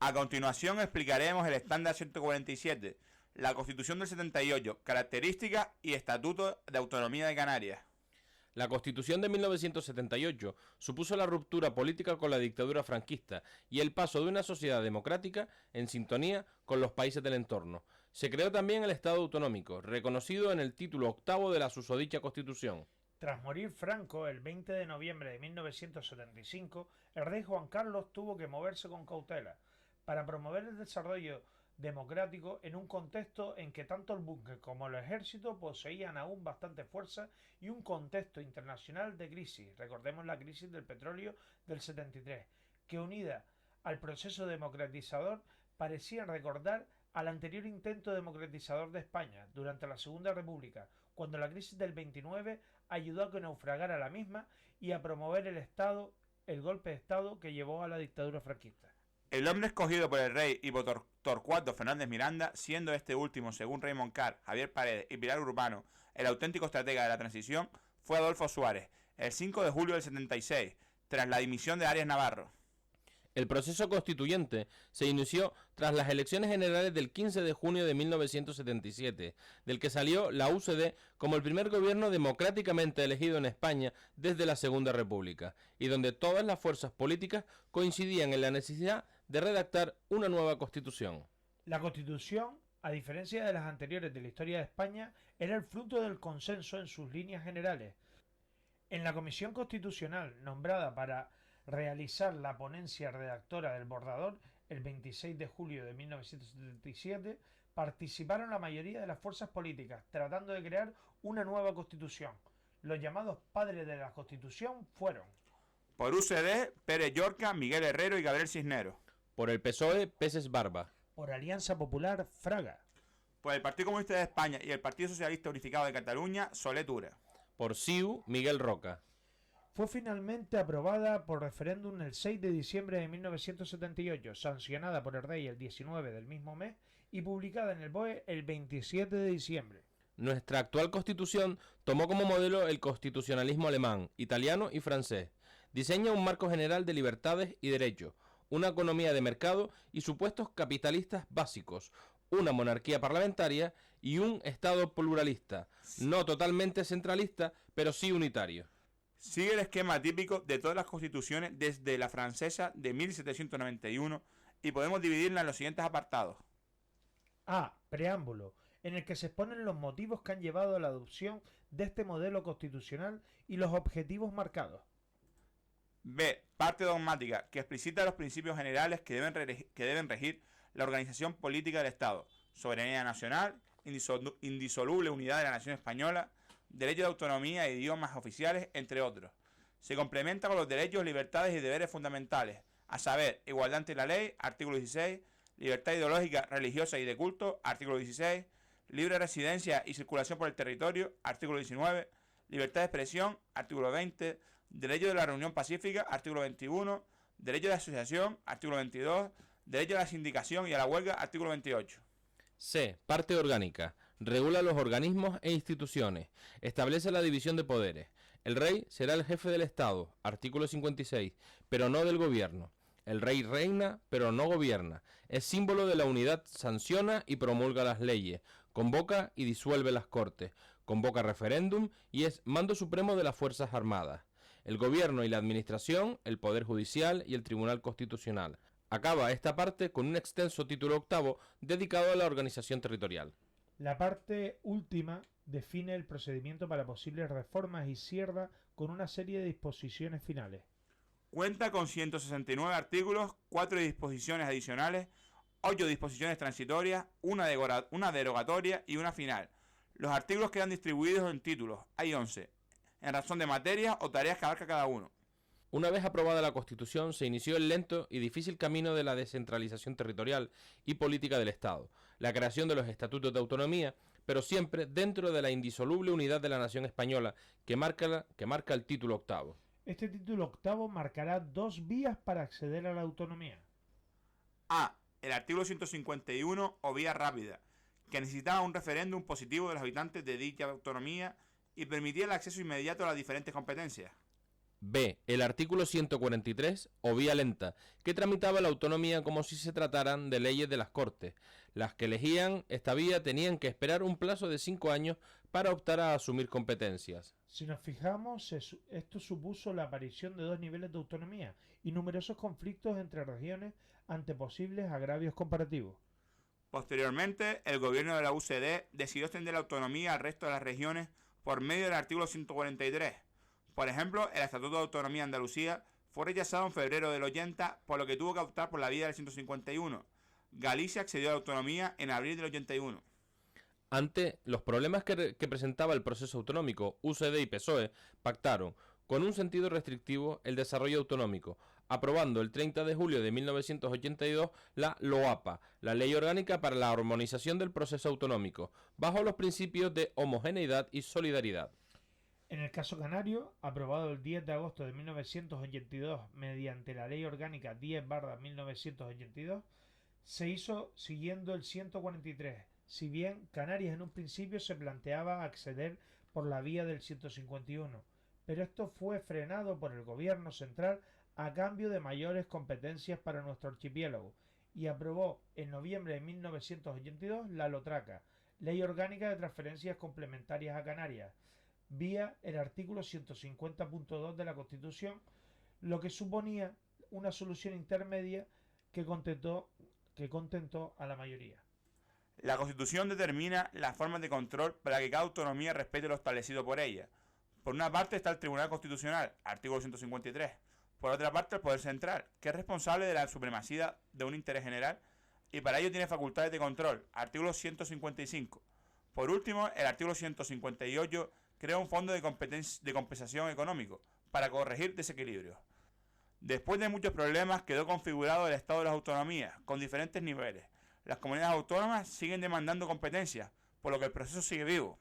A continuación explicaremos el estándar 147, la Constitución del 78, características y Estatuto de Autonomía de Canarias. La Constitución de 1978 supuso la ruptura política con la dictadura franquista y el paso de una sociedad democrática en sintonía con los países del entorno. Se creó también el Estado autonómico, reconocido en el título octavo de la susodicha Constitución. Tras morir Franco el 20 de noviembre de 1975, el rey Juan Carlos tuvo que moverse con cautela para promover el desarrollo democrático en un contexto en que tanto el buque como el ejército poseían aún bastante fuerza y un contexto internacional de crisis. Recordemos la crisis del petróleo del 73, que unida al proceso democratizador parecían recordar al anterior intento democratizador de España durante la Segunda República, cuando la crisis del 29 ayudó a que naufragara la misma y a promover el golpe de Estado que llevó a la dictadura franquista. El hombre escogido por el rey y por Torcuato Fernández Miranda, siendo este último, según Raymond Carr, Javier Paredes y Pilar Urbano, el auténtico estratega de la transición, fue Adolfo Suárez, el 5 de julio del 76, tras la dimisión de Arias Navarro. El proceso constituyente se inició tras las elecciones generales del 15 de junio de 1977, del que salió la UCD como el primer gobierno democráticamente elegido en España desde la Segunda República, y donde todas las fuerzas políticas coincidían en la necesidad de redactar una nueva constitución. La Constitución, a diferencia de las anteriores de la historia de España, era el fruto del consenso en sus líneas generales. En la Comisión Constitucional, nombrada para realizar la ponencia redactora del borrador el 26 de julio de 1977, participaron la mayoría de las fuerzas políticas, tratando de crear una nueva Constitución. Los llamados padres de la Constitución fueron: por UCD, Pérez Llorca, Miguel Herrero y Gabriel Cisneros. Por el PSOE, Peces Barba. Por Alianza Popular, Fraga. Por el Partido Comunista de España y el Partido Socialista Unificado de Cataluña, Solé Tura. Por CiU, Miguel Roca. Fue finalmente aprobada por referéndum el 6 de diciembre de 1978, sancionada por el rey el 19 del mismo mes y publicada en el BOE el 27 de diciembre. Nuestra actual Constitución tomó como modelo el constitucionalismo alemán, italiano y francés. Diseña un marco general de libertades y derechos, una economía de mercado y supuestos capitalistas básicos, una monarquía parlamentaria y un Estado pluralista, no totalmente centralista, pero sí unitario. Sigue el esquema típico de todas las constituciones desde la francesa de 1791 y podemos dividirla en los siguientes apartados. A. Preámbulo, en el que se exponen los motivos que han llevado a la adopción de este modelo constitucional y los objetivos marcados. B. Parte dogmática, que explicita los principios generales que deben regir la organización política del Estado: soberanía nacional, indisoluble unidad de la nación española, derecho de autonomía e idiomas oficiales, entre otros. Se complementa con los derechos, libertades y deberes fundamentales, a saber, igualdad ante la ley, artículo 16, libertad ideológica, religiosa y de culto, artículo 16, libre residencia y circulación por el territorio, artículo 19, libertad de expresión, artículo 20, derecho de la reunión pacífica, artículo 21, derecho de asociación, artículo 22, derecho a la sindicación y a la huelga, artículo 28. C. Parte orgánica. Regula los organismos e instituciones. Establece la división de poderes. El rey será el jefe del Estado, artículo 56, pero no del gobierno. El rey reina, pero no gobierna. Es símbolo de la unidad, sanciona y promulga las leyes. Convoca y disuelve las cortes. Convoca referéndum y es mando supremo de las Fuerzas Armadas. El gobierno y la administración, el Poder Judicial y el Tribunal Constitucional. Acaba esta parte con un extenso título octavo dedicado a la organización territorial. La parte última define el procedimiento para posibles reformas y cierra con una serie de disposiciones finales. Cuenta con 169 artículos, 4 disposiciones adicionales, 8 disposiciones transitorias, una derogatoria y una final. Los artículos quedan distribuidos en títulos, hay 11, en razón de materias o tareas que abarca cada uno. Una vez aprobada la Constitución, se inició el lento y difícil camino de la descentralización territorial y política del Estado, la creación de los estatutos de autonomía, pero siempre dentro de la indisoluble unidad de la nación española que marca el título octavo. Este título octavo marcará dos vías para acceder a la autonomía. A. El artículo 151 o vía rápida, que necesitaba un referéndum positivo de los habitantes de dicha autonomía y permitía el acceso inmediato a las diferentes competencias. B. El artículo 143 o vía lenta, que tramitaba la autonomía como si se trataran de leyes de las Cortes. Las que elegían esta vía tenían que esperar un plazo de 5 años para optar a asumir competencias. Si nos fijamos, esto supuso la aparición de dos niveles de autonomía y numerosos conflictos entre regiones ante posibles agravios comparativos. Posteriormente, el gobierno de la UCD decidió extender la autonomía al resto de las regiones por medio del artículo 143. Por ejemplo, el Estatuto de Autonomía de Andalucía fue rechazado en febrero del 80, por lo que tuvo que optar por la vía del 151. Galicia accedió a la autonomía en abril del 81. Ante los problemas que presentaba el proceso autonómico, UCD y PSOE pactaron, con un sentido restrictivo, el desarrollo autonómico, aprobando el 30 de julio de 1982 la LOAPA, la Ley Orgánica para la Armonización del Proceso Autonómico, bajo los principios de homogeneidad y solidaridad. En el caso canario, aprobado el 10 de agosto de 1982 mediante la Ley Orgánica 10/1982, se hizo siguiendo el 143, si bien Canarias en un principio se planteaba acceder por la vía del 151, pero esto fue frenado por el gobierno central a cambio de mayores competencias para nuestro archipiélago, y aprobó en noviembre de 1982 la LOTRACA, Ley Orgánica de Transferencias Complementarias a Canarias, vía el artículo 150.2 de la Constitución, lo que suponía una solución intermedia que contentó a la mayoría. La Constitución determina las formas de control para que cada autonomía respete lo establecido por ella. Por una parte está el Tribunal Constitucional, artículo 153. Por otra parte, el Poder Central, que es responsable de la supremacía de un interés general y para ello tiene facultades de control, artículo 155. Por último, el artículo 158 crea un fondo de compensación económico para corregir desequilibrios. Después de muchos problemas quedó configurado el Estado de las Autonomías, con diferentes niveles. Las comunidades autónomas siguen demandando competencias, por lo que el proceso sigue vivo.